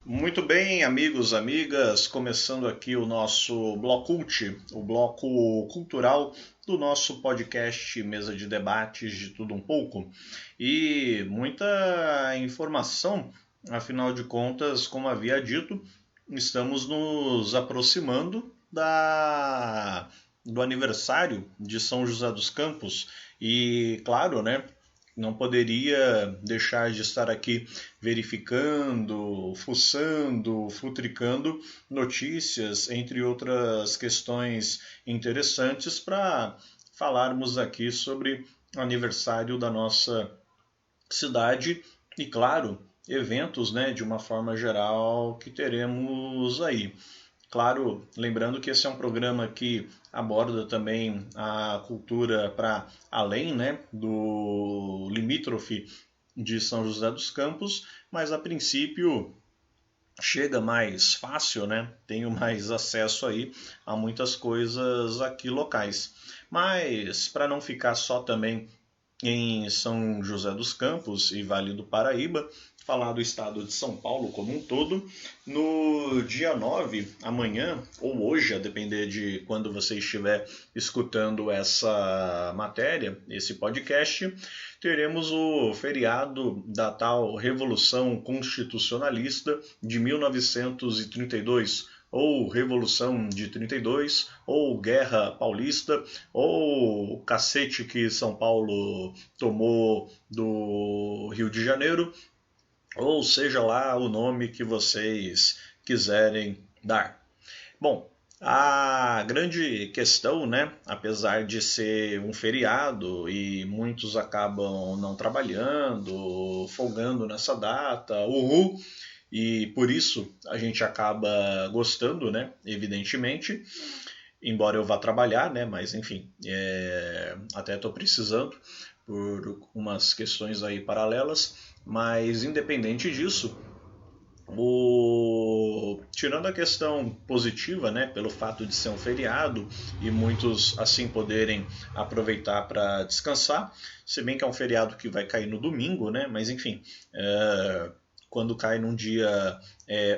Muito bem, amigos, amigas, começando aqui o nosso Blocult, o bloco cultural do nosso podcast Mesa de Debates de Tudo Um Pouco. E muita informação, afinal de contas, como havia dito, estamos nos aproximando do aniversário de São José dos Campos. E, claro, né? Não poderia deixar de estar aqui verificando, fuçando, futricando notícias, entre outras questões interessantes, para falarmos aqui sobre o aniversário da nossa cidade e, claro, eventos, né, de uma forma geral que teremos aí. Claro, lembrando que esse é um programa que aborda também a cultura para além, né, do limítrofe de São José dos Campos, mas a princípio chega mais fácil, né? Tenho mais acesso aí a muitas coisas aqui locais. Mas para não ficar só também em São José dos Campos e Vale do Paraíba, falar do estado de São Paulo como um todo. No dia 9, amanhã, ou hoje, a depender de quando você estiver escutando essa matéria, esse podcast, teremos o feriado da tal Revolução Constitucionalista de 1932, ou Revolução de 32, ou Guerra Paulista, ou cacete que São Paulo tomou do Rio de Janeiro, ou seja lá o nome que vocês quiserem dar. Bom, a grande questão, né, apesar de ser um feriado e muitos acabam não trabalhando, folgando nessa data, uhul, e por isso a gente acaba gostando, né, evidentemente, embora eu vá trabalhar, né, mas enfim, até estou precisando por umas questões aí paralelas, mas independente disso, tirando a questão positiva, né, pelo fato de ser um feriado e muitos assim poderem aproveitar para descansar, se bem que é um feriado que vai cair no domingo, né, mas enfim, quando cai num dia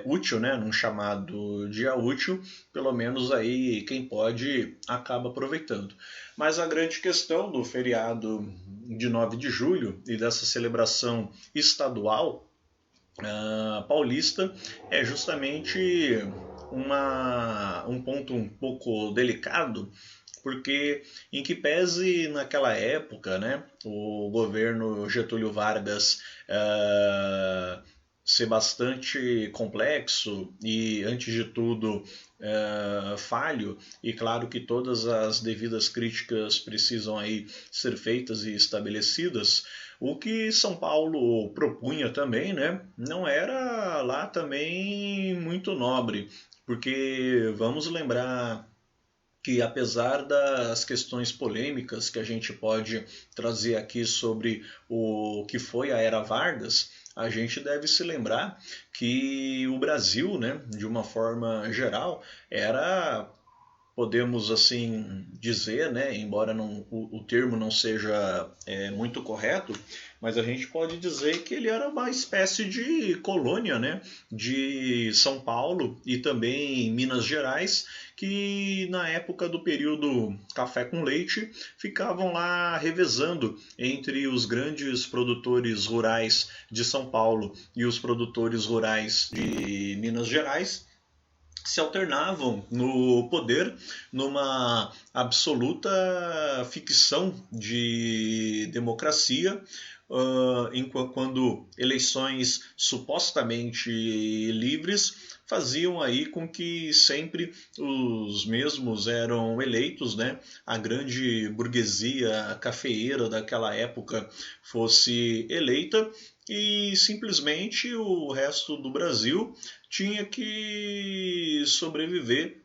útil, né, num chamado dia útil, pelo menos aí quem pode acaba aproveitando. Mas a grande questão do feriado de 9 de julho e dessa celebração estadual paulista é justamente um ponto um pouco delicado, porque em que pese naquela época, né, o governo Getúlio Vargas ser bastante complexo e, antes de tudo, falho, e claro que todas as devidas críticas precisam aí ser feitas e estabelecidas, o que São Paulo propunha também, né, não era lá também muito nobre, porque vamos lembrar que, apesar das questões polêmicas que a gente pode trazer aqui sobre o que foi a Era Vargas, a gente deve se lembrar que o Brasil, né, de uma forma geral, era, podemos assim dizer, né, embora o termo não seja muito correto, mas a gente pode dizer que ele era uma espécie de colônia, né, de São Paulo e também Minas Gerais, que na época do período café com leite ficavam lá revezando entre os grandes produtores rurais de São Paulo e os produtores rurais de Minas Gerais, se alternavam no poder numa absoluta ficção de democracia, quando eleições supostamente livres faziam aí com que sempre os mesmos eram eleitos, né? A grande burguesia cafeeira daquela época fosse eleita e simplesmente o resto do Brasil tinha que sobreviver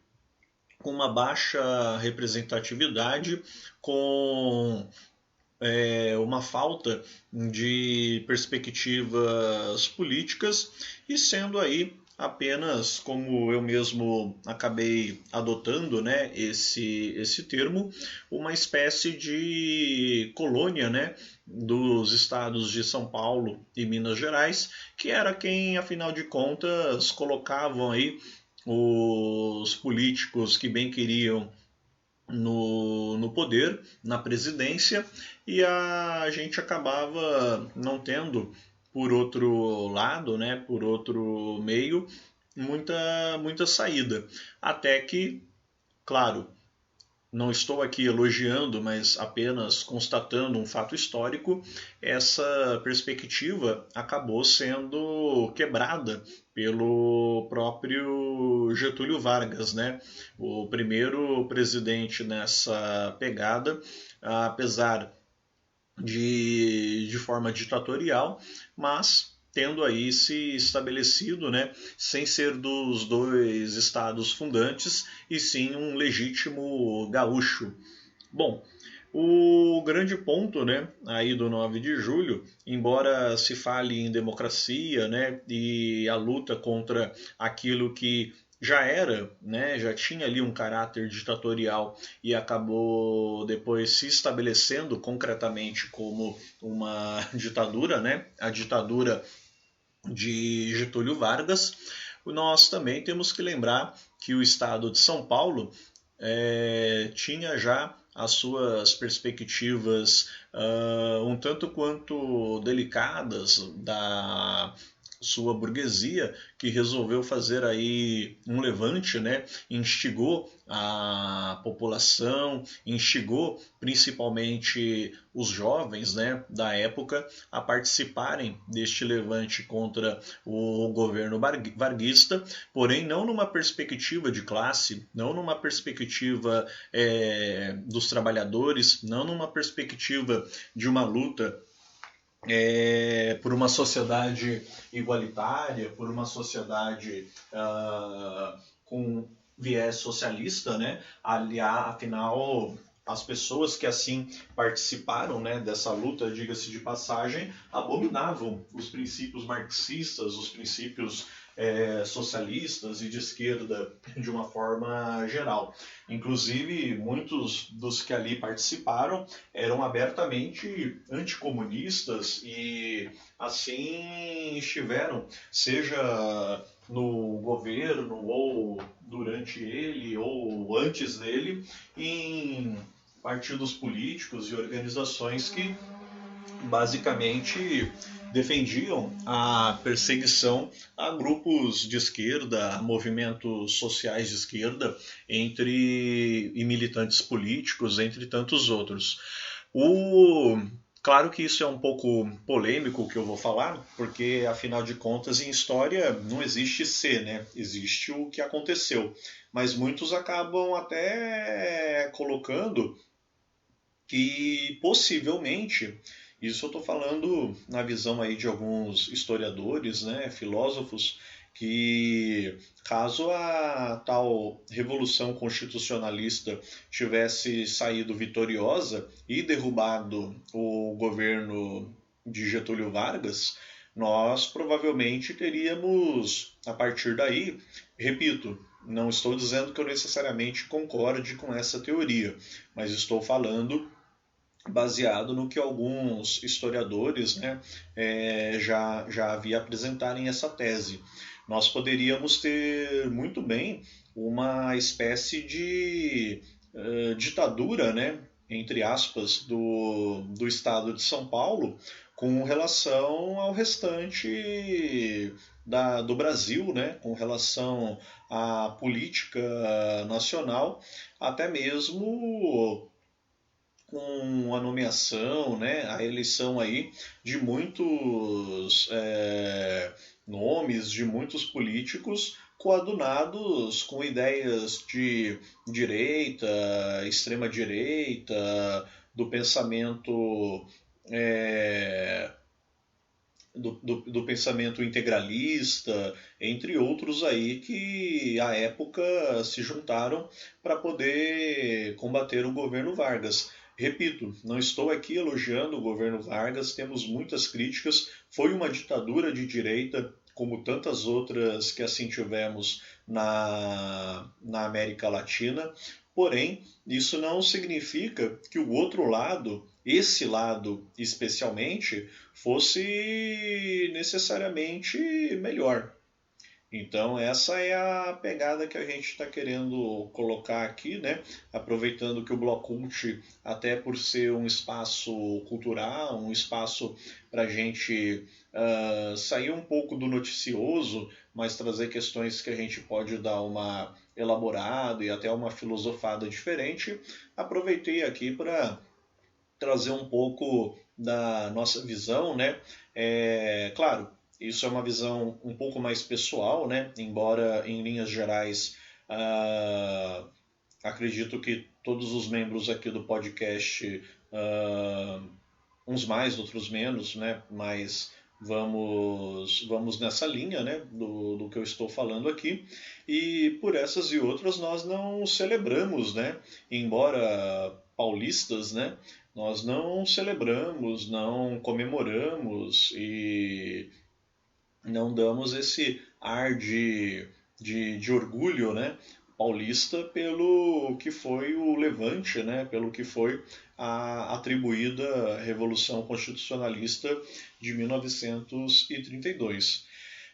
com uma baixa representatividade, com uma falta de perspectivas políticas e sendo aí apenas, como eu mesmo acabei adotando, né, esse termo, uma espécie de colônia, né, dos estados de São Paulo e Minas Gerais, que era quem, afinal de contas, colocavam aí os políticos que bem queriam no poder, na presidência, e a gente acabava não tendo, por outro lado, né, por outro meio, muita saída. Até que, claro, não estou aqui elogiando, mas apenas constatando um fato histórico, essa perspectiva acabou sendo quebrada pelo próprio Getúlio Vargas, né? O primeiro presidente nessa pegada, apesar de forma ditatorial, mas tendo aí se estabelecido, né, sem ser dos dois estados fundantes, e sim um legítimo gaúcho. Bom, o grande ponto, né, aí do 9 de julho, embora se fale em democracia, né, e a luta contra aquilo que já era, né, já tinha ali um caráter ditatorial e acabou depois se estabelecendo concretamente como uma ditadura, né, a ditadura de Getúlio Vargas, nós também temos que lembrar que o estado de São Paulo tinha já as suas perspectivas um tanto quanto delicadas da sua burguesia, que resolveu fazer aí um levante, né? Instigou a população, instigou principalmente os jovens, né, da época a participarem deste levante contra o governo varguista, porém não numa perspectiva de classe, não numa perspectiva dos trabalhadores, não numa perspectiva de uma luta por uma sociedade igualitária, por uma sociedade com viés socialista, né? Afinal, as pessoas que assim participaram, né, dessa luta, diga-se de passagem, abominavam os princípios marxistas, os princípios socialistas e de esquerda de uma forma geral. Inclusive, muitos dos que ali participaram eram abertamente anticomunistas e assim estiveram, seja no governo ou durante ele ou antes dele, em partidos políticos e organizações que basicamente defendiam a perseguição a grupos de esquerda, a movimentos sociais de esquerda e militantes políticos, entre tantos outros. Claro que isso é um pouco polêmico o que eu vou falar, porque afinal de contas em história não existe ser, né? Existe o que aconteceu. Mas muitos acabam até colocando que possivelmente, isso eu estou falando na visão aí de alguns historiadores, né, filósofos, que caso a tal revolução constitucionalista tivesse saído vitoriosa e derrubado o governo de Getúlio Vargas, nós provavelmente teríamos, a partir daí, repito, não estou dizendo que eu necessariamente concorde com essa teoria, mas estou falando baseado no que alguns historiadores, né, já havia apresentarem essa tese. Nós poderíamos ter muito bem uma espécie de ditadura, né, entre aspas, do estado de São Paulo com relação ao restante do Brasil, né, com relação à política nacional, até mesmo com a nomeação, né, a eleição aí de muitos nomes, de muitos políticos coadunados com ideias de direita, extrema direita, do pensamento do pensamento integralista, entre outros aí que à época se juntaram para poder combater o governo Vargas. Repito, não estou aqui elogiando o governo Vargas, temos muitas críticas, foi uma ditadura de direita, como tantas outras que assim tivemos na América Latina. Porém, isso não significa que o outro lado, esse lado especialmente, fosse necessariamente melhor. Então, essa é a pegada que a gente está querendo colocar aqui, né? Aproveitando que o Blocult, até por ser um espaço cultural, um espaço para a gente sair um pouco do noticioso, mas trazer questões que a gente pode dar uma elaborada e até uma filosofada diferente, aproveitei aqui para trazer um pouco da nossa visão, né? Claro, isso é uma visão um pouco mais pessoal, né? Embora em linhas gerais acredito que todos os membros aqui do podcast, uns mais, outros menos, né? Mas vamos nessa linha, né? Do que eu estou falando aqui. E por essas e outras nós não celebramos, né? Embora paulistas, né? Nós não celebramos, não comemoramos e não damos esse ar de orgulho, né, paulista pelo que foi o levante, né, pelo que foi a atribuída Revolução Constitucionalista de 1932.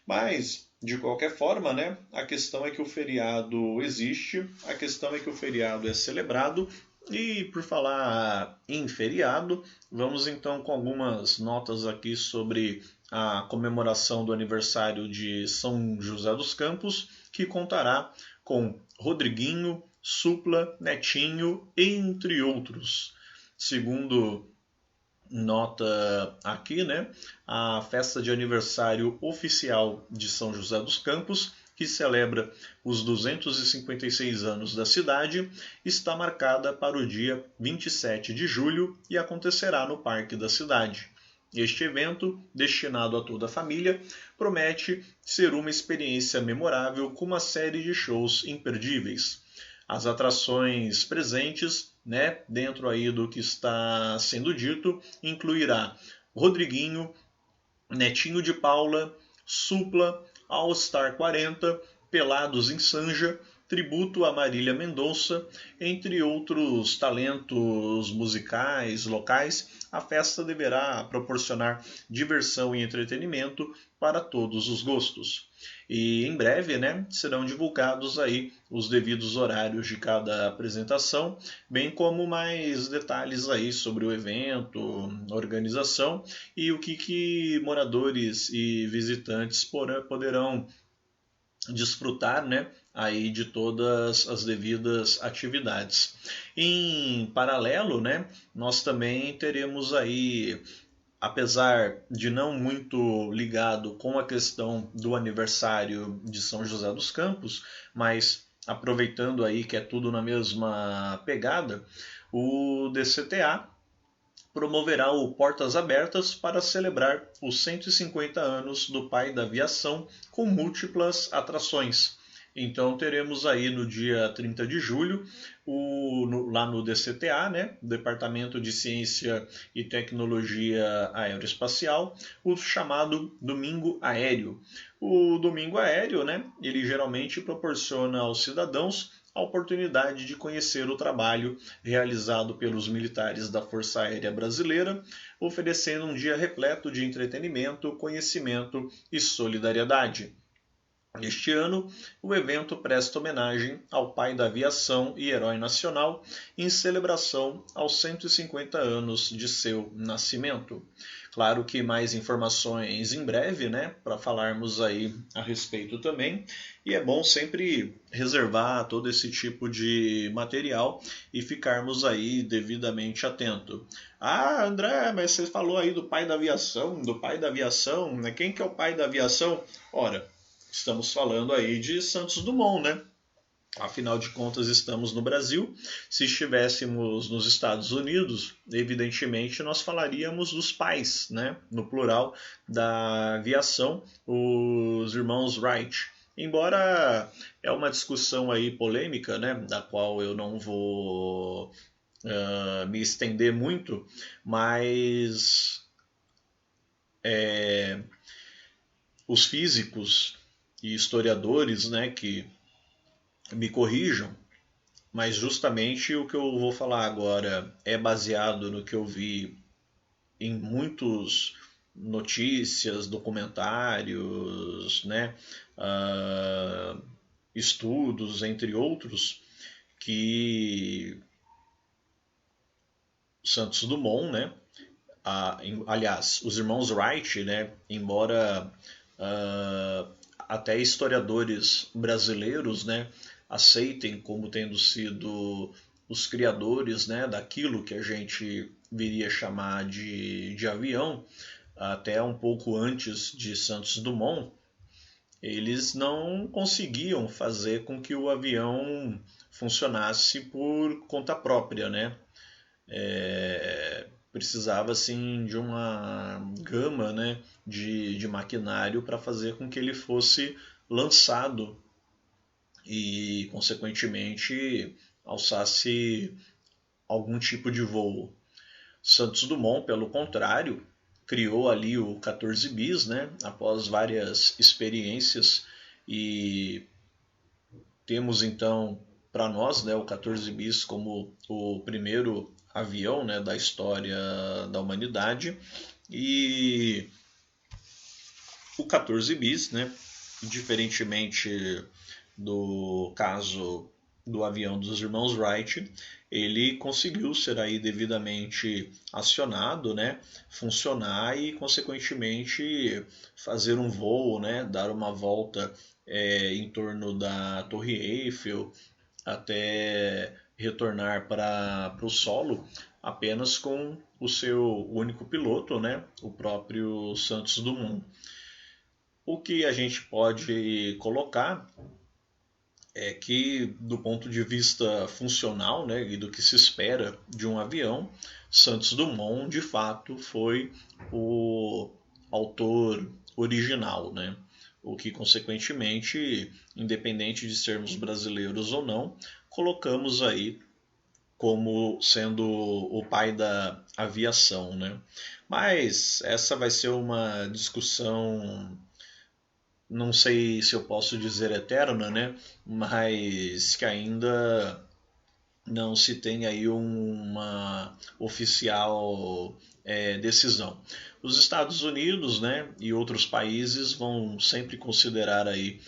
Mas, de qualquer forma, né, a questão é que o feriado existe, a questão é que o feriado é celebrado. E por falar em feriado, vamos então com algumas notas aqui sobre a comemoração do aniversário de São José dos Campos, que contará com Rodriguinho, Supla, Netinho, entre outros. Segundo nota aqui, né, a festa de aniversário oficial de São José dos Campos, que celebra os 256 anos da cidade, está marcada para o dia 27 de julho e acontecerá no Parque da Cidade. Este evento, destinado a toda a família, promete ser uma experiência memorável com uma série de shows imperdíveis. As atrações presentes, né, dentro aí do que está sendo dito, incluirá Rodriguinho, Netinho de Paula, Supla, All Star 40, Pelados em Sanja, tributo a Marília Mendonça, entre outros talentos musicais locais. A festa deverá proporcionar diversão e entretenimento para todos os gostos. E em breve, né, serão divulgados aí os devidos horários de cada apresentação, bem como mais detalhes aí sobre o evento, organização e o que moradores e visitantes poderão desfrutar, né, aí de todas as devidas atividades. Em paralelo, né, nós também teremos aí, apesar de não muito ligado com a questão do aniversário de São José dos Campos, mas aproveitando aí que é tudo na mesma pegada, o DCTA promoverá o Portas Abertas para celebrar os 150 anos do pai da aviação com múltiplas atrações. Então teremos aí no dia 30 de julho, lá no DCTA, né, Departamento de Ciência e Tecnologia Aeroespacial, o chamado Domingo Aéreo. O Domingo Aéreo, né, ele geralmente proporciona aos cidadãos a oportunidade de conhecer o trabalho realizado pelos militares da Força Aérea Brasileira, oferecendo um dia repleto de entretenimento, conhecimento e solidariedade. Este ano, o evento presta homenagem ao pai da aviação e herói nacional em celebração aos 150 anos de seu nascimento. Claro que mais informações em breve, né, para falarmos aí a respeito também. E é bom sempre reservar todo esse tipo de material e ficarmos aí devidamente atento. Ah, André, mas você falou aí do pai da aviação, né? Quem que é o pai da aviação? Ora, estamos falando aí de Santos Dumont, né? Afinal de contas, estamos no Brasil. Se estivéssemos nos Estados Unidos, evidentemente nós falaríamos dos pais, né? No plural da aviação, os irmãos Wright. Embora é uma discussão aí polêmica, né? Da qual eu não vou me estender muito, mas os físicos e historiadores, né, que me corrijam, mas justamente o que eu vou falar agora é baseado no que eu vi em muitos notícias, documentários, né, estudos, entre outros, que Santos Dumont, né, aliás, os irmãos Wright, né, embora até historiadores brasileiros, né, aceitem como tendo sido os criadores, né, daquilo que a gente viria a chamar de avião, até um pouco antes de Santos Dumont, eles não conseguiam fazer com que o avião funcionasse por conta própria, né? Precisava assim de uma gama, né, de maquinário para fazer com que ele fosse lançado e, consequentemente, alçasse algum tipo de voo. Santos Dumont, pelo contrário, criou ali o 14 bis, né, após várias experiências, e temos então para nós, né, o 14 bis como o primeiro avião, né, da história da humanidade. E o 14 bis, né, diferentemente do caso do avião dos irmãos Wright, ele conseguiu ser aí devidamente acionado, né, funcionar e, consequentemente, fazer um voo, né, dar uma volta em torno da Torre Eiffel, até retornar para o solo apenas com o seu único piloto, né, o próprio Santos Dumont. O que a gente pode colocar é que, do ponto de vista funcional, né, e do que se espera de um avião, Santos Dumont de fato foi o autor original, né? O que, consequentemente, independente de sermos brasileiros ou não, colocamos aí como sendo o pai da aviação, né? Mas essa vai ser uma discussão, não sei se eu posso dizer eterna, né? Mas que ainda não se tem aí uma oficial decisão. Os Estados Unidos, né, e outros países vão sempre considerar aí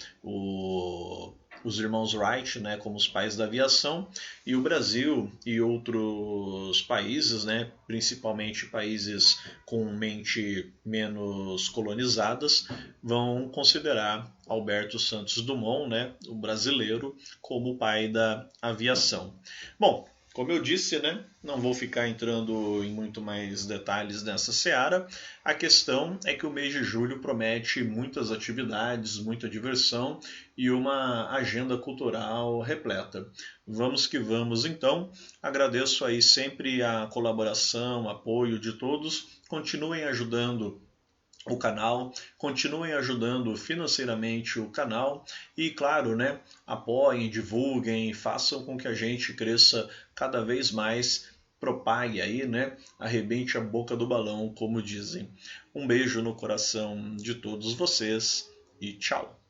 os irmãos Wright, né, como os pais da aviação, e o Brasil e outros países, né, principalmente países com mente menos colonizadas, vão considerar Alberto Santos Dumont, né, o brasileiro, como o pai da aviação. Bom, como eu disse, né, não vou ficar entrando em muito mais detalhes nessa seara. A questão é que o mês de julho promete muitas atividades, muita diversão e uma agenda cultural repleta. Vamos que vamos, então. Agradeço aí sempre a colaboração, apoio de todos. Continuem ajudando o canal, continuem ajudando financeiramente o canal e, claro, né, apoiem, divulguem, façam com que a gente cresça cada vez mais, propague aí, né, arrebente a boca do balão, como dizem. Um beijo no coração de todos vocês e tchau!